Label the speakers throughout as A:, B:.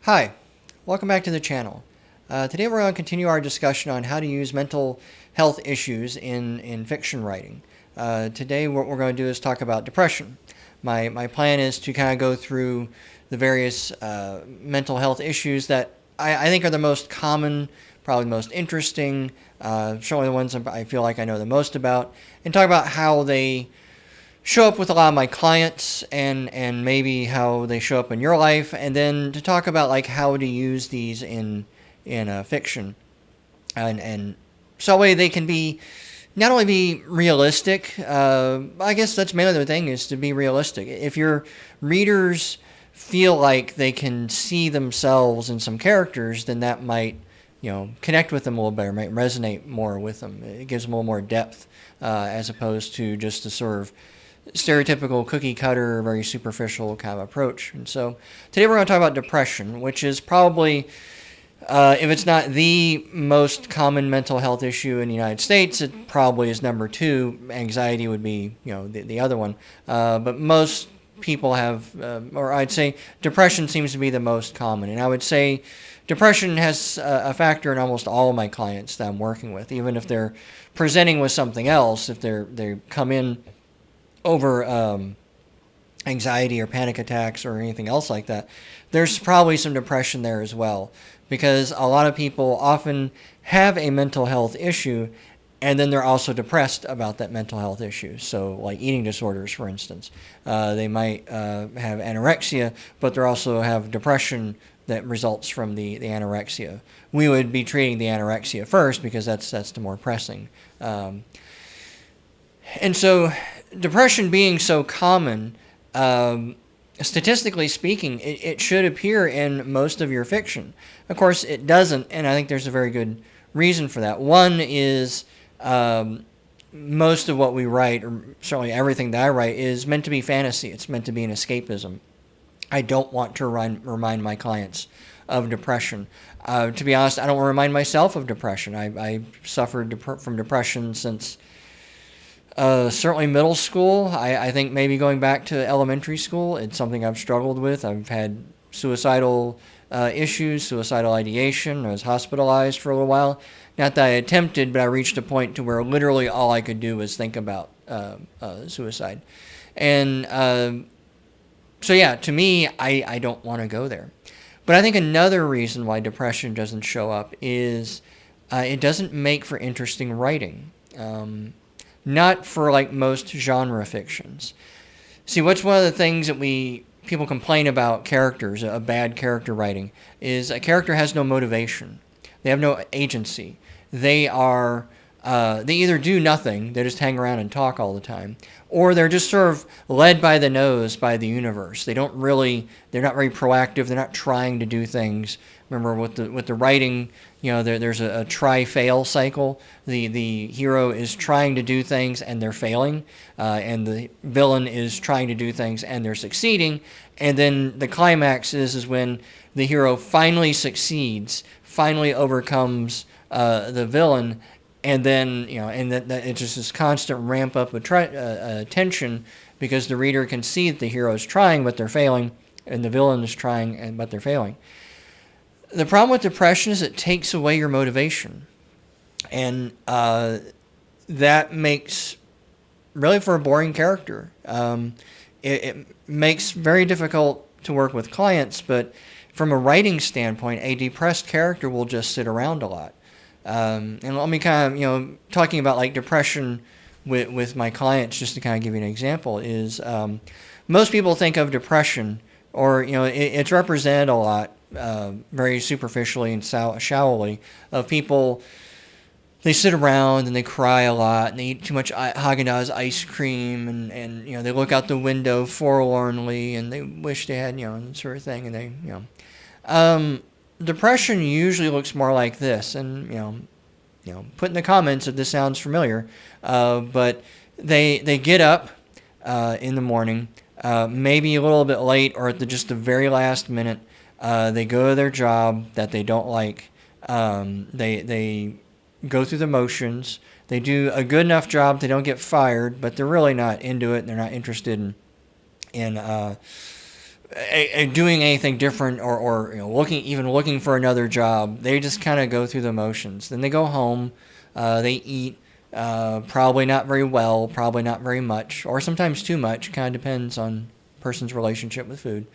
A: Hi, welcome back to the channel. Today we're going to continue our discussion on how to use mental health issues in fiction writing. Today what we're going to do is talk about depression. My plan is to kind of go through the various mental health issues that I think are the most common, probably the most interesting, certainly the ones I feel like I know the most about, and talk about how they show up with a lot of my clients and maybe how they show up in your life, and then to talk about like how to use these in fiction, and so that way they can be not only be realistic. I guess that's mainly the thing, is to be realistic. If your readers feel like they can see themselves in some characters, then that might connect with them a little better, might resonate more with them. It gives them a little more depth, as opposed to just the sort of stereotypical cookie cutter, very superficial kind of approach. And so today we're going to talk about depression, which is probably, if it's not the most common mental health issue in the United States, it probably is number two. Anxiety would be, the other one. But most people have, or I'd say depression seems to be the most common. And I would say depression has a factor in almost all of my clients that I'm working with, even if they're presenting with something else. If they come in over anxiety or panic attacks or anything else like that, there's probably some depression there as well, because a lot of people often have a mental health issue and then they're also depressed about that mental health issue. So like eating disorders, for instance, they might have anorexia, but they also have depression that results from the anorexia. We would be treating the anorexia first because that's the more pressing. And so depression being so common, statistically speaking, it should appear in most of your fiction. Of course, it doesn't, and I think there's a very good reason for that. One is most of what we write, or certainly everything that I write, is meant to be fantasy. It's meant to be an escapism. I don't want to remind my clients of depression. To be honest, I don't remind myself of depression. I suffered from depression since certainly middle school. I think maybe going back to elementary school, it's something I've struggled with. I've had suicidal issues, suicidal ideation. I was hospitalized for a little while. Not that I attempted, but I reached a point to where literally all I could do was think about suicide. And so yeah, to me, I don't want to go there. But I think another reason why depression doesn't show up is it doesn't make for interesting writing. Not for like most genre fictions. See, what's one of the things that people complain about characters, a bad character writing, is a character has no motivation. They have no agency. They either do nothing, they just hang around and talk all the time, or they're just sort of led by the nose by the universe. They're not very proactive. They're not trying to do things. Remember, with the writing, there's a try-fail cycle. The hero is trying to do things and they're failing, and the villain is trying to do things and they're succeeding. And then the climax is when the hero finally succeeds, finally overcomes the villain, and then and that it's just this constant ramp up of tension, because the reader can see that the hero is trying but they're failing, and the villain is trying but they're failing. The problem with depression is it takes away your motivation, and that makes really for a boring character. It makes very difficult to work with clients, but from a writing standpoint, a depressed character will just sit around a lot. And let me kind of, talking about like depression with my clients, just to kind of give you an example, is most people think of depression, or, it's represented a lot, very superficially and shallowly, of people. They sit around and they cry a lot and they eat too much Haagen-Dazs ice cream, and they look out the window forlornly and they wish they had, that sort of thing, and they, depression usually looks more like this, and put in the comments if this sounds familiar. But they get up in the morning, maybe a little bit late or at just the very last minute. They go to their job that they don't like. They go through the motions. They do a good enough job. They don't get fired, but they're really not into it. They're not interested in doing anything different or looking for another job. They just kind of go through the motions. Then they go home, they eat, probably not very well, probably not very much, or sometimes too much. Kind of depends on person's relationship with food.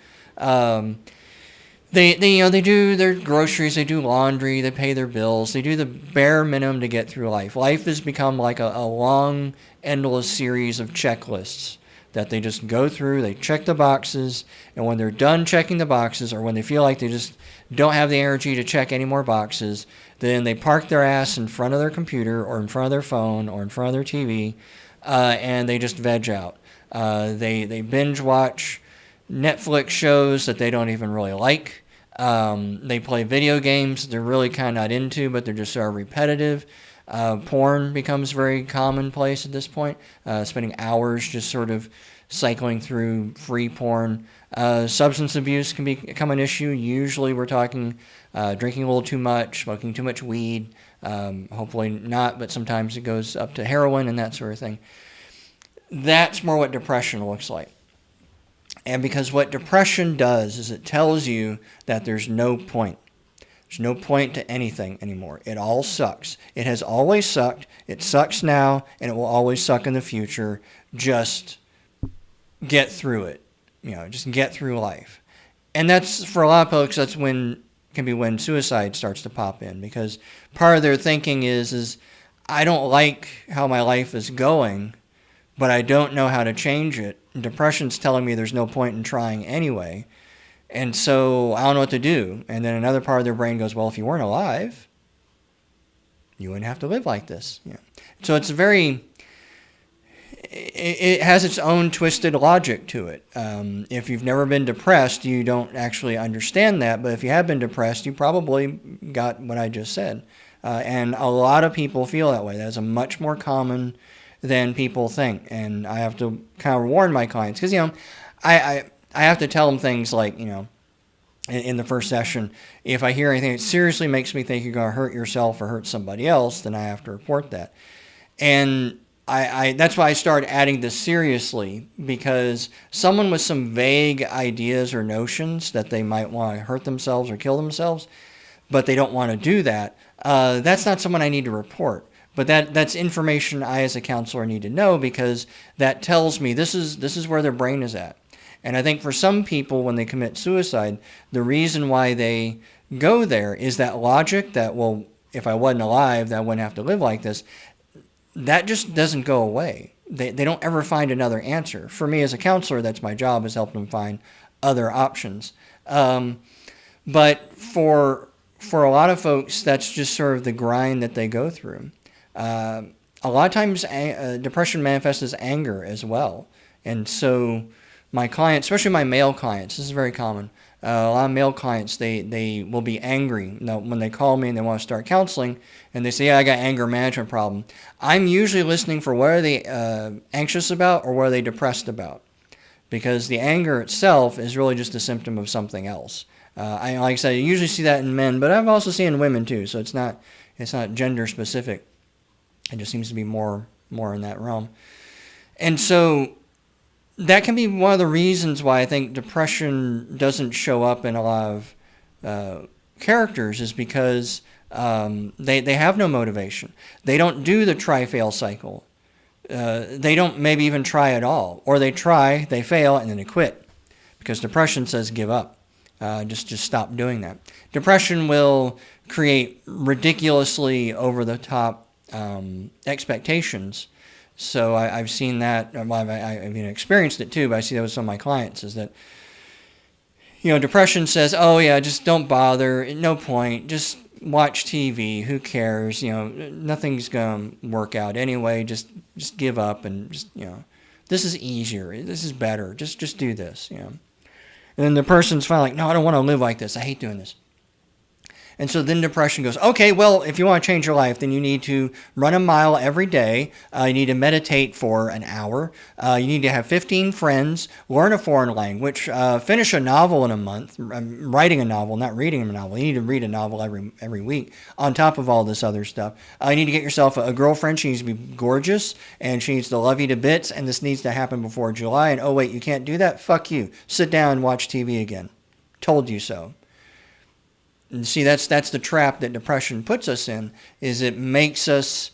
A: They do their groceries, they do laundry, they pay their bills, they do the bare minimum to get through life. Life has become like a long, endless series of checklists that they just go through, they check the boxes, and when they're done checking the boxes, or when they feel like they just don't have the energy to check any more boxes, then they park their ass in front of their computer, or in front of their phone, or in front of their TV, and they just veg out. They binge watch Netflix shows that they don't even really like. They play video games that they're really kind of not into, but they're just sort of repetitive. Porn becomes very commonplace at this point, spending hours just sort of cycling through free porn. Substance abuse can become an issue. Usually we're talking drinking a little too much, smoking too much weed. Hopefully not, but sometimes it goes up to heroin and that sort of thing. That's more what depression looks like. And because what depression does is it tells you that there's no point. There's no point to anything anymore. It all sucks. It has always sucked. It sucks now, and it will always suck in the future. Just get through it. Just get through life. And that's, for a lot of folks, that's when suicide starts to pop in, because part of their thinking is I don't like how my life is going, but I don't know how to change it. Depression's telling me there's no point in trying anyway. And so I don't know what to do. And then another part of their brain goes, well, if you weren't alive, you wouldn't have to live like this. Yeah. So it has its own twisted logic to it. If you've never been depressed, you don't actually understand that. But if you have been depressed, you probably got what I just said. And a lot of people feel that way. That's a much more common than people think. And I have to kind of warn my clients, because, I have to tell them things like, in the first session, if I hear anything that seriously makes me think you're going to hurt yourself or hurt somebody else, then I have to report that. And that's why I started adding this seriously, because someone with some vague ideas or notions that they might want to hurt themselves or kill themselves, but they don't want to do that, that's not someone I need to report. But that's information I as a counselor need to know, because that tells me this is where their brain is at. And I think for some people, when they commit suicide, the reason why they go there is that logic that, well, if I wasn't alive, then I wouldn't have to live like this. That just doesn't go away. They don't ever find another answer. For me as a counselor, that's my job, is help them find other options. But for a lot of folks, that's just sort of the grind that they go through. A lot of times depression manifests as anger as well. And so my clients, especially my male clients, this is very common. A lot of male clients, they will be angry. Now, when they call me and they want to start counseling, and they say, yeah, I got anger management problem, I'm usually listening for what are they anxious about or what are they depressed about. Because the anger itself is really just a symptom of something else. Like I said, I usually see that in men, but I've also seen in women too, so it's not gender specific. It just seems to be more in that realm. And so that can be one of the reasons why I think depression doesn't show up in a lot of characters, is because they have no motivation. They don't do the try-fail cycle. They don't maybe even try at all. Or they try, they fail, and then they quit. Because depression says give up. Just stop doing that. Depression will create ridiculously over-the-top expectations. So I've seen that. I've experienced it too, but I see that with some of my clients, is that, depression says, oh yeah, just don't bother, no point, just watch TV, who cares, nothing's going to work out anyway, just give up, and just, this is easier, this is better, just do this, And then the person's finally like, no, I don't want to live like this, I hate doing this. And so then depression goes, okay, well, if you want to change your life, then you need to run a mile every day. You need to meditate for an hour. You need to have 15 friends, learn a foreign language, finish a novel in a month. Writing a novel, not reading a novel. You need to read a novel every week on top of all this other stuff. You need to get yourself a girlfriend. She needs to be gorgeous, and she needs to love you to bits, and this needs to happen before July. And oh, wait, you can't do that? Fuck you. Sit down and watch TV again. Told you so. And see, that's the trap that depression puts us in, is it makes us,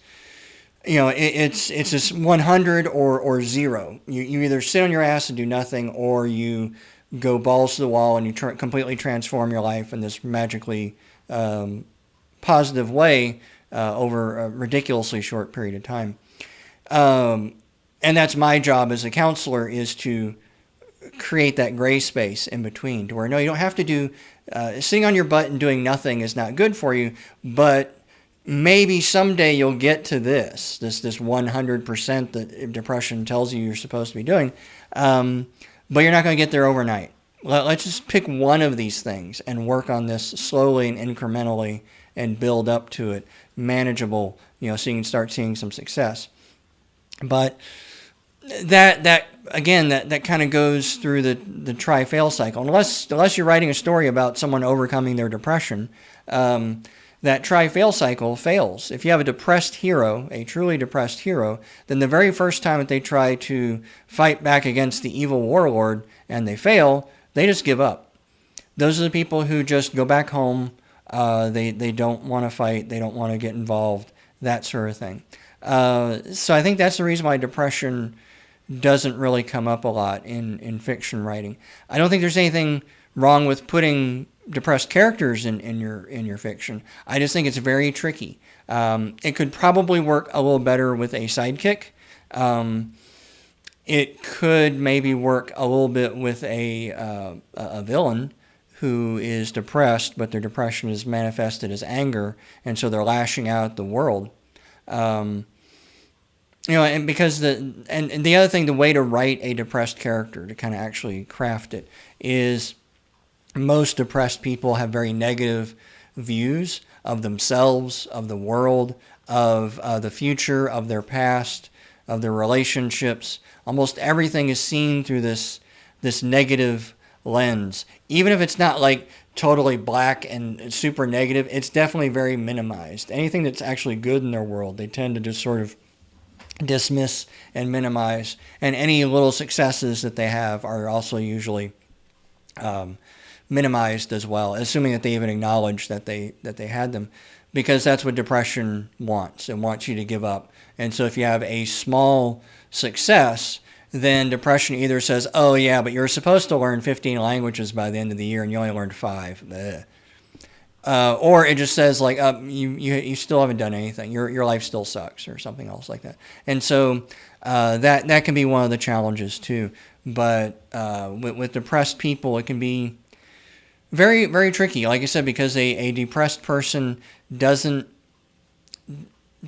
A: it's just 100 or zero. You either sit on your ass and do nothing, or you go balls to the wall and you completely transform your life in this magically positive way over a ridiculously short period of time. And that's my job as a counselor, is to create that gray space in between, to where, no, you don't have to do, sitting on your butt and doing nothing is not good for you, but maybe someday you'll get to this 100% that depression tells you you're supposed to be doing, but you're not going to get there overnight. Let's just pick one of these things and work on this slowly and incrementally and build up to it, manageable, so you can start seeing some success. But that kind of goes through the try-fail cycle. Unless you're writing a story about someone overcoming their depression, that try-fail cycle fails. If you have a depressed hero, a truly depressed hero, then the very first time that they try to fight back against the evil warlord and they fail, they just give up. Those are the people who just go back home. They don't want to fight. They don't want to get involved, that sort of thing. So I think that's the reason why depression doesn't really come up a lot in fiction writing. I don't think there's anything wrong with putting depressed characters in your fiction. I just think it's very tricky. It could probably work a little better with a sidekick. It could maybe work a little bit with a villain who is depressed, but their depression is manifested as anger, and so they're lashing out at the world. And because the other thing, the way to write a depressed character, to kind of actually craft it, is most depressed people have very negative views of themselves, of the world, of the future, of their past, of their relationships. Almost everything is seen through this negative lens. Even if it's not like totally black and super negative, it's definitely very minimized. Anything that's actually good in their world, they tend to just sort of dismiss and minimize. And any little successes that they have are also usually minimized as well, assuming that they even acknowledge that they had them, because that's what depression wants. It wants you to give up. And so if you have a small success, then depression either says, oh yeah, but you're supposed to learn 15 languages by the end of the year and you only learned 5. Or it just says like, you still haven't done anything. Your life still sucks, or something else like that. And so that can be one of the challenges too. But with depressed people, it can be very, very tricky. Like I said, because a depressed person doesn't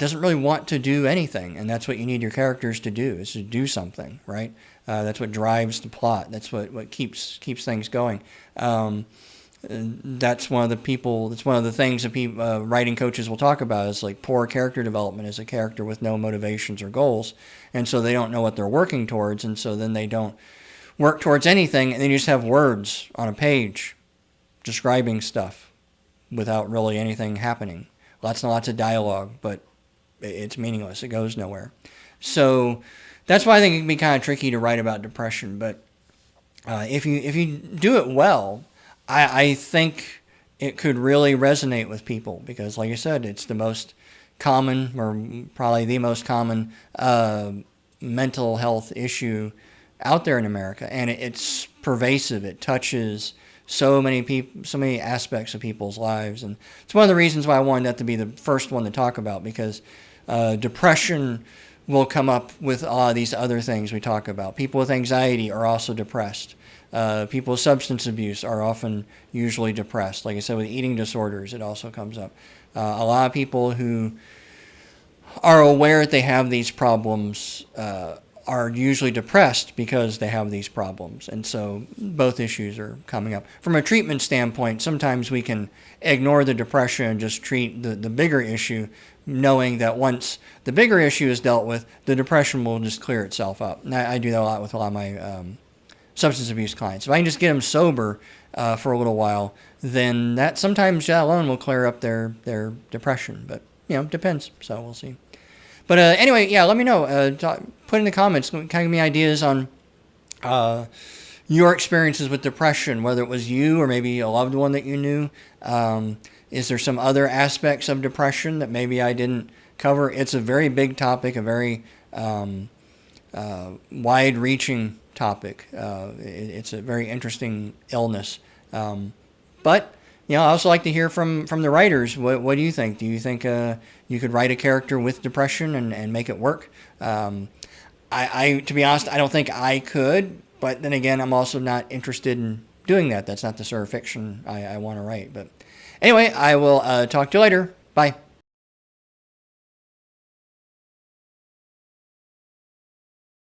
A: really want to do anything, and that's what you need your characters to do, is to do something, right? That's what drives the plot. That's what keeps things going. That's one of the things that writing coaches will talk about, is like poor character development is a character with no motivations or goals, and so they don't know what they're working towards, and so then they don't work towards anything, and then you just have words on a page describing stuff without really anything happening. Lots and lots of dialogue, but it's meaningless. It goes nowhere. So that's why I think it can be kind of tricky to write about depression. But if you do it well, I think it could really resonate with people, because, like I said, it's the most common, or probably the most common mental health issue out there in America, and it's pervasive. It touches so many people, so many aspects of people's lives, and it's one of the reasons why I wanted that to be the first one to talk about, because depression will come up with these other things we talk about. People with anxiety are also depressed. People with substance abuse are often usually depressed. Like I said, with eating disorders, it also comes up. A lot of people who are aware that they have these problems are usually depressed because they have these problems. And so both issues are coming up. From a treatment standpoint, sometimes we can ignore the depression and just treat the bigger issue, knowing that once the bigger issue is dealt with, the depression will just clear itself up. And I do that a lot with a lot of my substance abuse clients. If I can just get them sober for a little while, then that sometimes that alone will clear up their depression. But, depends. So we'll see. But anyway, yeah, let me know. Put in the comments, kind of give me ideas on your experiences with depression, whether it was you or maybe a loved one that you knew. Is there some other aspects of depression that maybe I didn't cover? It's a very big topic, a very wide-reaching topic. It's a very interesting illness. But I also like to hear from the writers. What do you think? Do you think you could write a character with depression and make it work? I to be honest, I don't think I could. But then again, I'm also not interested in doing that. That's not the sort of fiction I want to write. But anyway, I will talk to you later. Bye.